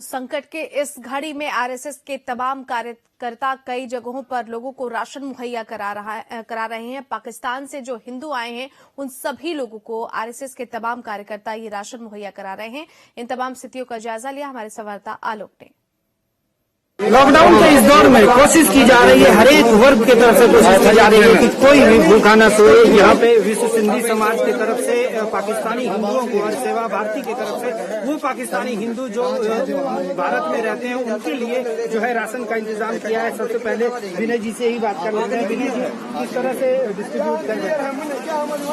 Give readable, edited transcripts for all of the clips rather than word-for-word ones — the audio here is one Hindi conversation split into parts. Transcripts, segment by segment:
संकट के इस घड़ी में आरएसएस के तमाम कार्यकर्ता कई जगहों पर लोगों को राशन मुहैया करा रहे हैं। पाकिस्तान से जो हिंदू आए हैं उन सभी लोगों को आरएसएस के तमाम कार्यकर्ता ये राशन मुहैया करा रहे हैं। इन तमाम स्थितियों का जायजा लिया हमारे संवाददाता आलोक ने। लॉकडाउन के इस दौर में कोशिश की जा रही है, हर एक वर्ग की तरफ से कोशिश की जा रही है कि कोई भी भूखा न सोए। यहाँ पे विश्व सिंधी समाज की तरफ से पाकिस्तानी हिंदुओं को और सेवा भारती की तरफ से वो पाकिस्तानी हिंदू जो भारत में रहते हैं उनके लिए जो है राशन का इंतजाम किया है। सबसे पहले विनय जी से ही बात कर लेते हैं। विनय जी, किस तरह से डिस्ट्रीब्यूट कर रहे हैं?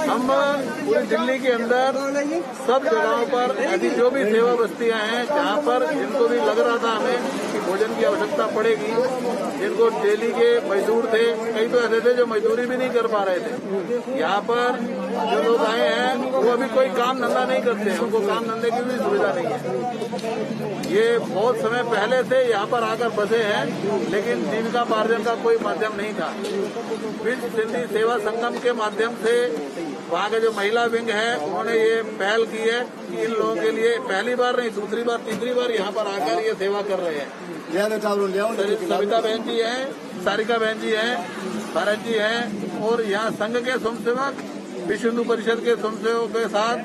हम पूरी दिल्ली के अंदर सब जगहों पर अभी जो भी सेवा बस्तियां हैं जहाँ पर जिनको भी लग रहा था हमें कि भोजन की आवश्यकता पड़ेगी, जिनको डेली के मजदूर थे, कई तो ऐसे थे जो मजदूरी भी नहीं कर पा रहे थे। यहाँ पर जो लोग आए हैं वो अभी कोई काम धंधा नहीं करते हैं, उनको काम धंधे की भी सुविधा नहीं है। ये बहुत समय पहले से यहाँ पर आकर बसे हैं, लेकिन जीविकापार्जन का कोई माध्यम नहीं था। विश्व सिंधी सेवा संगम के माध्यम से वहाँ के जो महिला विंग है उन्होंने ये पहल की है कि इन लोगों के लिए पहली बार नहीं, दूसरी बार, तीसरी बार यहाँ पर आकर ये सेवा कर रहे हैं। सविता बहन जी हैं, सारिका बहन जी हैं, भारत जी हैं, और यहाँ संघ के स्वयंसेवक, विश्व हिंदू परिषद के स्वयंसेवकों के साथ,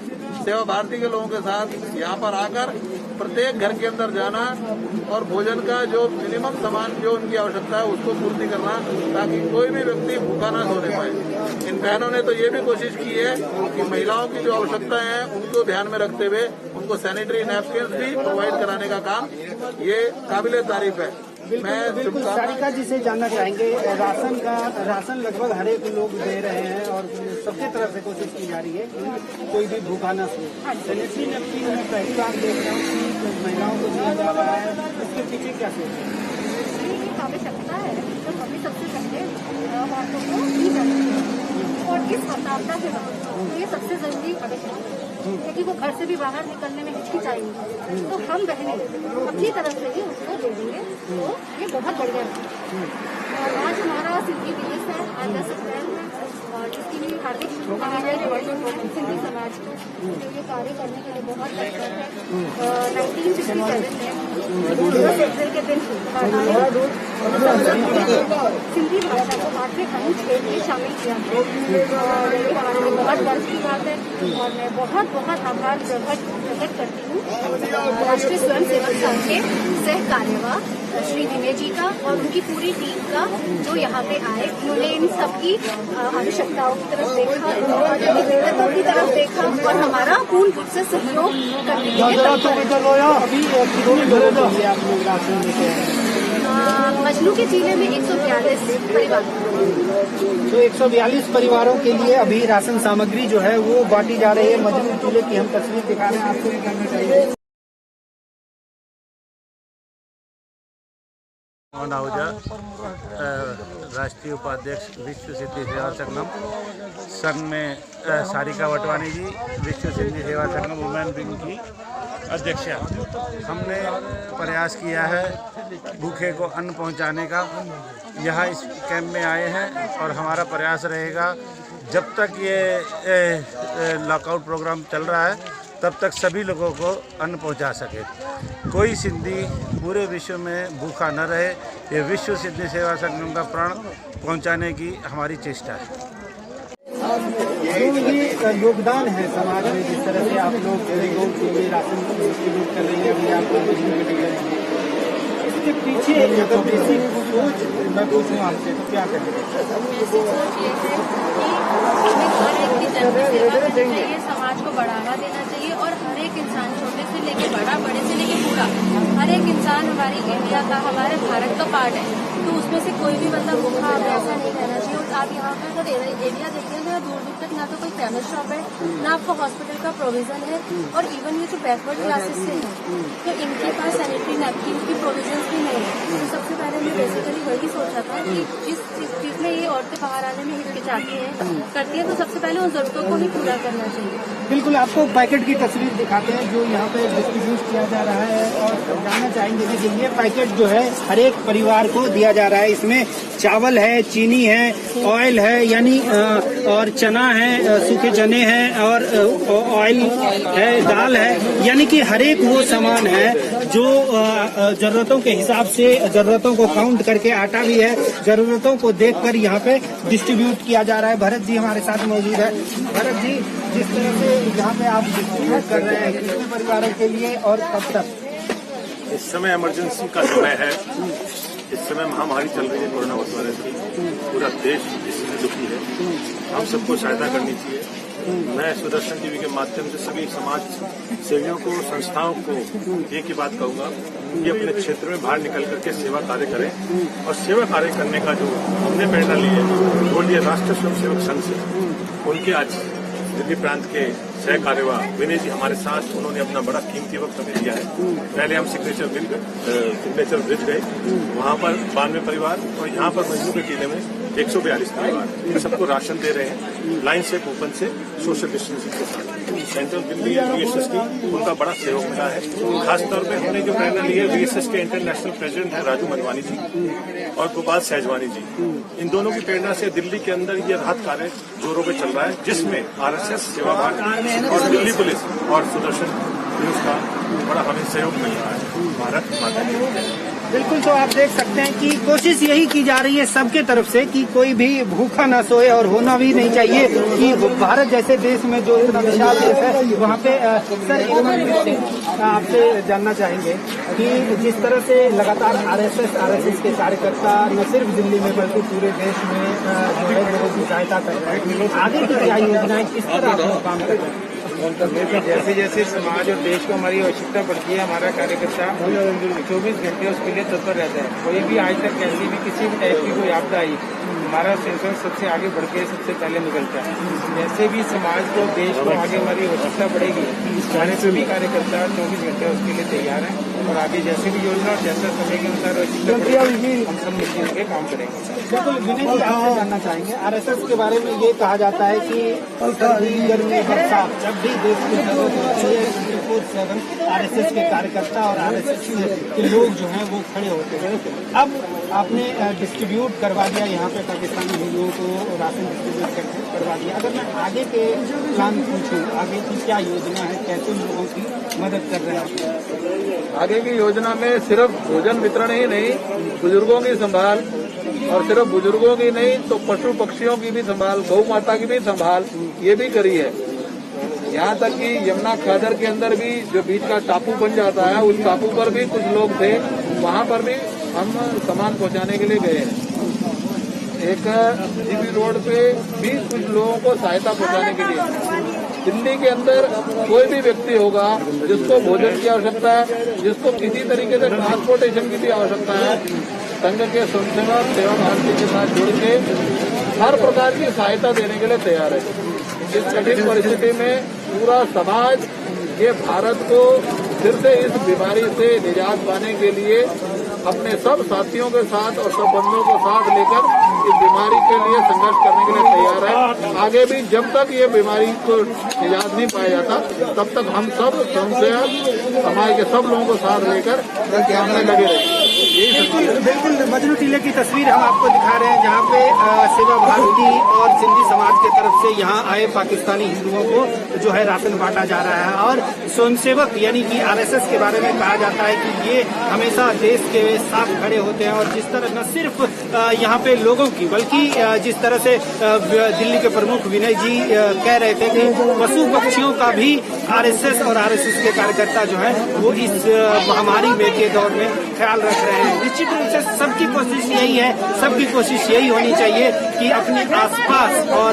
सेवा भारती के लोगों के साथ यहाँ पर आकर प्रत्येक घर के अंदर जाना और भोजन का जो मिनिमम सामान जो उनकी आवश्यकता है उसको पूर्ति करना, ताकि कोई भी व्यक्ति भूखा ना सोने पाए। इन बहनों ने तो ये भी कोशिश की है कि महिलाओं की जो आवश्यकताएं हैं उनको ध्यान में रखते हुए उनको सैनिटरी नैपकिन भी प्रोवाइड कराने का काम ये काबिले तारीफ है। बिल्कुल सारिका जी से जानना चाहेंगे, राशन लगभग हर एक लोग दे रहे हैं और सबकी तरफ से कोशिश की जा रही है कि कोई भी भूखा न सोए। सैनिटरी नैपकिन मैं पहली बार देख रहा हूँ कि महिलाओं को दिया जा रहा है, इसके पीछे क्या सोच है? आवश्यकता है तो हमें सबसे पहले औरतों को दी जाती है और इस वकालता के बाद ये सबसे जरूरी आवश्यकता है क्योंकि वो घर से भी बाहर निकलने में हिचकिचाएंगे, तो हम बहनें अपनी तरफ से ही उसको दे देंगे, तो ये बहुत बढ़िया है। और आज हमारा सिंधी दिवस है, आज 10 अप्रैल है और इसके लिए हार्दिक शुभकामनाएं सिंधी समाज को जो ये कार्य करने के लिए बहुत तत्पर है। 1967 में के दिन सिंधी भाषा को भारतीय अनुच्छेद में शामिल किया गया और ये हमारे लिए बहुत गर्व की बात है और मैं बहुत आभार प्रकट करती हूँ राष्ट्रीय स्वयंसेवक संघ के सह कार्यवाह श्री विनय जी का और उनकी पूरी टीम का, जो यहाँ पे आए। उन्होंने इन सबकी आवश्यकताओं की तरफ देखा, जरूरतों की तरफ देखा और हमारा पूर्ण रूप से सहयोग करने के लिए मजलू के जिले में 142 परिवार, तो 142 परिवारों के लिए अभी राशन सामग्री जो है वो बांटी जा रही है। मजलू जिले की हम तस्वीर दिखा रहे हैं, आपको भी करना चाहिए। मोहन आहूजा, राष्ट्रीय उपाध्यक्ष विश्व सिंधी सेवा संगम संघ में सारिका वटवानी जी, विश्व सिंधी सेवा संगम वुमेन विंग की अध्यक्षा। हमने प्रयास किया है भूखे को अन्न पहुंचाने का। यहाँ इस कैंप में आए हैं और हमारा प्रयास रहेगा जब तक ये लॉकआउट प्रोग्राम चल रहा है तब तक सभी लोगों को अन्न पहुंचा सके। कोई सिंधी पूरे विश्व में भूखा न रहे, ये विश्व सिंधी सेवा संगम का प्राण पहुंचाने की हमारी चेष्टा है। जो ये योगदान है समाज में, जिस तरह से आप लोग के लिए राशन डिस्ट्रीब्यूट कर रहे हैं, अभी आप इसके पीछे अगर बेसिक सोच मैं पूछूँ आपसे तो क्या कहेंगे? सोच ये है कि हर एक की जन सेवा करनी चाहिए, समाज को बढ़ावा देना चाहिए और हर एक इंसान, छोटे से लेके बड़ा, बड़े से लेके बूढ़ा, हर एक इंसान हमारी इंडिया का, हमारे भारत का पार्ट है, तो उसमें से कोई भी बंदा भूखा ऐसा नहीं रहना चाहिए। आप यहाँ पे अगर एरिया देखते हैं तो दूर दूर तक ना तो कोई फेमस शॉप है, ना आपको हॉस्पिटल का प्रोविजन है और इवन ये जो बैकवर्ड क्लासेस से हैं तो इनके पास सैनिटरी नैपकिन की प्रोविजन भी नहीं है। तो सबसे पहले मैं बेसिकली वही सोचा था कि जिस चीज में ये औरतें बाहर आने में हिचकिचाती हैं करती हैं, तो सबसे पहले उन जरूरतों को ही पूरा करना चाहिए। बिल्कुल, आपको पैकेट की तस्वीर दिखाते हैं जो यहाँ पे डिस्ट्रीब्यूट किया जा रहा है और जानना चाहेंगे कि ये पैकेट जो है हर एक परिवार को दिया जा रहा है। इसमें चावल है, चीनी है, ऑयल है, यानी और चना है, सूखे चने हैं और ऑयल है, दाल है, यानी कि हर एक वो सामान है जो जरूरतों के हिसाब से जरूरतों को काउंट करके आटा भी है, जरूरतों को देखकर यहाँ पे डिस्ट्रीब्यूट किया जा रहा है। भरत जी हमारे साथ मौजूद है। भरत जी, जिस तरह से यहाँ पे आप डिस्ट्रीब्यूट कर रहे हैं, कितने परिवारों के लिए और कब तक? इस समय इमरजेंसी का समय है। इस समय महामारी चल रही है कोरोना वायरस की। पूरा देश इससे दुखी है। हम सबको सहायता करनी चाहिए। मैं सुदर्शन टीवी के माध्यम से सभी समाज सेवियों को, संस्थाओं को एक ही बात कहूंगा कि अपने क्षेत्र में बाहर निकल करके सेवा कार्य करें। और सेवा कार्य करने का जो हमने प्रेरणा ली है वो लिए राष्ट्रीय स्वयंसेवक संघ से। उनके आज दिल्ली प्रांत के सह कार्यवाह विनय जी हमारे साथ, उन्होंने अपना बड़ा कीमती वक्त हमें दिया है। पहले हम सिग्नेचर ब्रिज गए, वहां पर 92 परिवार और यहाँ पर मजदूर के टीले में 142 परिवार सबको राशन दे रहे हैं, लाइन से कूपन से, सोशल डिस्टेंसिंग के साथ। सेंट्रल दिल्ली वीएसएस की उनका बड़ा सहयोग मिला है। खासतौर पर हमने जो प्रेरणा ली है वीएसएस के इंटरनेशनल प्रेसिडेंट है राजू मनवानी जी और गोपाल सहजवानी जी, इन दोनों की प्रेरणा से दिल्ली के अंदर ये राहत कार्य जोरों पे चल रहा है, जिसमें आरएसएस, सेवा भारती और दिल्ली पुलिस और सुदर्शन न्यूज का बड़ा हमें सहयोग मिल रहा है। भारत माता की बिल्कुल। तो आप देख सकते हैं कि कोशिश यही की जा रही है सबके तरफ से कि कोई भी भूखा ना सोए, और होना भी नहीं चाहिए कि भारत जैसे देश में जो इतना विशाल देश है वहाँ पे सर आपसे जानना चाहेंगे कि जिस तरह से लगातार आरएसएस के कार्यकर्ता न सिर्फ दिल्ली में बल्कि पूरे देश में जो है लोगों की सहायता कर रहे हैं, आगे की क्या योजनाएं, किस तरह आप काम कर रहे हैं? जैसे जैसे समाज और देश को हमारी आवश्यकता पड़ती है, हमारा कार्यकर्ता 24 घंटे उसके लिए तत्पर रहता है। कोई भी आज तक ऐसी भी किसी भी टाइप की कोई आपदा आई, हमारा सेंसर सबसे आगे बढ़ के सबसे पहले निकलता है। जैसे भी समाज को, देश को आगे हमारी आवश्यकता पड़ेगी, हमारे सभी कार्यकर्ता 24 घंटे उसके लिए तैयार हैं। और आगे जैसे भी योजना और जैसा समय के अनुसार आवश्यकता पड़ेगी, हम सब मिलकर के काम करेंगे। बिल्कुल। विनय जी, आपसे जानना चाहेंगे, आरएसएस के बारे में ये कहा जाता है कि गर्मी, बरसात, जब भी देश की जरूरत होती है 24/7 आरएसएस के कार्यकर्ता और आरएसएस के लोग जो हैं वो खड़े होते हैं। अब आपने डिस्ट्रीब्यूट करवा दिया, यहाँ पे पाकिस्तानी हिंदुओं को राशन डिस्ट्रीब्यूट करवा दिया। अगर मैं आगे के प्लान पूछूं, आगे की क्या योजना है, कैसे लोगों की मदद कर रहे हैं? आगे की योजना में सिर्फ भोजन वितरण ही नहीं, बुजुर्गों की संभाल, और सिर्फ बुजुर्गों की नहीं तो पशु पक्षियों की भी संभाल, गौ माता की भी संभाल, ये भी करी है। यहाँ तक कि यमुना खादर के अंदर भी जो बीच का टापू बन जाता है, उस टापू पर भी कुछ लोग थे, वहाँ पर भी हम सामान पहुँचाने के लिए गए हैं। एक जीबी रोड पे भी कुछ लोगों को सहायता पहुँचाने के लिए। दिल्ली के अंदर कोई भी व्यक्ति होगा जिसको भोजन की आवश्यकता है, जिसको किसी तरीके से ट्रांसपोर्टेशन की भी आवश्यकता है, संघ के स्वयंसेवक सेवा भारती के साथ जुड़ के हर प्रकार की सहायता देने के लिए तैयार है। इस कठिन परिस्थिति में पूरा समाज ये भारत को फिर से इस बीमारी से निजात पाने के लिए अपने सब साथियों के साथ और सब बंधुओं को साथ लेकर इस बीमारी के लिए संघर्ष करने के लिए तैयार है। आगे भी जब तक ये बीमारी को निजात नहीं पाया जाता तब तक हम सब स्वयंसेवक समाज के सब लोगों को साथ लेकर सामने लगे रहेंगे। बिल्कुल। मजनू टीले की तस्वीर हम आपको दिखा रहे हैं, जहाँ पे सेवा भारती और सिंधी समाज की तरफ से यहाँ आए पाकिस्तानी हिंदुओं को जो है राशन बांटा जा रहा है। और स्वयंसेवक यानी कि आरएसएस के बारे में कहा जाता है कि ये हमेशा देश के साथ खड़े होते हैं। और जिस तरह न सिर्फ यहाँ पे लोगों की बल्कि जिस तरह से दिल्ली के प्रमुख विनय जी कह रहे थे कि पशु पक्षियों का भी आरएसएस और आरएसएस के कार्यकर्ता जो है वो इस महामारी में के दौर में ख्याल रख रहे हैं। निश्चित रूप से सबकी कोशिश यही है, सबकी कोशिश यही होनी चाहिए कि अपने आसपास और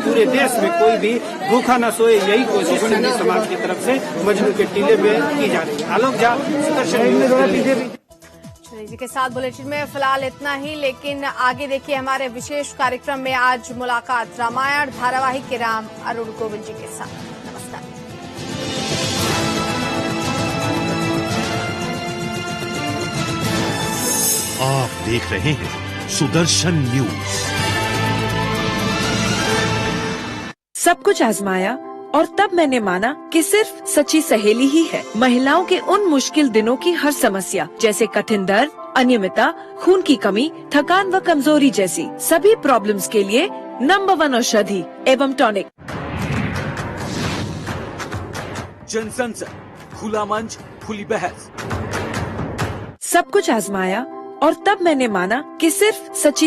पूरे देश में कोई भी भूखा न सोए, यही कोशिश सिंधी समाज की तरफ से मजनू के टीले में की जा रही है। आलोक झा, सुदर्शन जी के साथ बुलेटिन में फिलहाल इतना ही, लेकिन आगे देखिए हमारे विशेष कार्यक्रम में आज मुलाकात रामायण धारावाहिक के राम अरुण गोविंद जी के साथ। नमस्कार। आप देख रहे हैं सुदर्शन न्यूज। सब कुछ आजमाया और तब मैंने माना कि सिर्फ सच्ची सहेली ही है महिलाओं के उन मुश्किल दिनों की हर समस्या, जैसे कठिन दर्द, अनियमितता, खून की कमी, थकान व कमजोरी जैसी सभी प्रॉब्लम्स के लिए नंबर 1 औषधि एवं टॉनिक। जनसंसद, खुला मंच, खुली बहस। सब कुछ आजमाया और तब मैंने माना कि सिर्फ सच्ची